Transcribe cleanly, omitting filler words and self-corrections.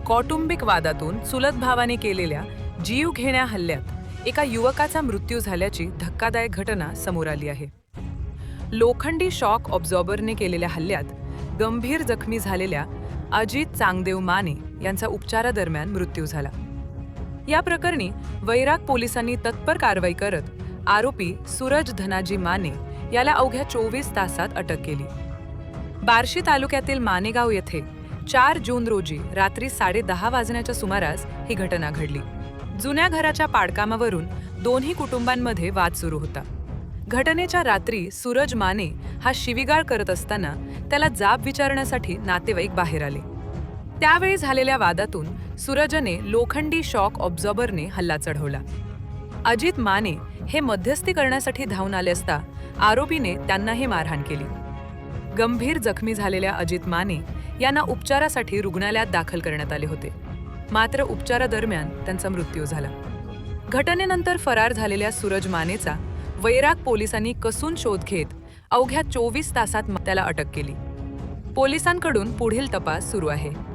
कौटुंबिक वादातून चुलत भावाने केलेल्या जीवघेण्या हल्ल्यात एका युवकाचा मृत्यू झाल्याची धक्कादायक घटना समोर आली आहे. लोखंडी शॉक ऑब्झॉर्बरने केलेल्या हल्ल्यात गंभीर जखमी झालेल्या अजित चांगदेव माने यांचा उपचारादरम्यान मृत्यू झाला. या प्रकरणी वैराग पोलिसांनी तत्पर कारवाई करत आरोपी सूरज धनाजी माने याला अवघ्या 24 तासात अटक केली. बार्शी तालुक्यातील मानेगाव येथे 4 जून रोजी रात्री 10:30 वाजण्याच्या सुमारास ही घटना घडली. जुन्या घराच्या पाडकामावरून दोन्ही कुटुंबांमध्ये वाद सुरू होता. घटनेच्या रात्री सूरज माने हा शिवीगाळ करत असताना त्याला जाब विचारण्यासाठी नातेवाईक बाहेर आले. त्यावेळी झालेल्या वादातून सूरजने लोखंडी शॉक ऑब्झॉर्बरने हल्ला चढवला. अजित माने हे मध्यस्थी करण्यासाठी धावून आले असता आरोपीने त्यांनाही मारहाण केली. गंभीर जखमी झालेल्या अजित माने यांना उपचारासाठी रुग्णालयात दाखल करण्यात आले होते. मात्र उपचारादरम्यान त्यांचा मृत्यू झाला. घटनेनंतर फरार झालेल्या सूरज मानेचा वैराग पोलिसांनी कसून शोध घेत अवघ्या 24 तासात त्याला अटक केली. पोलिसांकडून पुढील तपास सुरू आहे.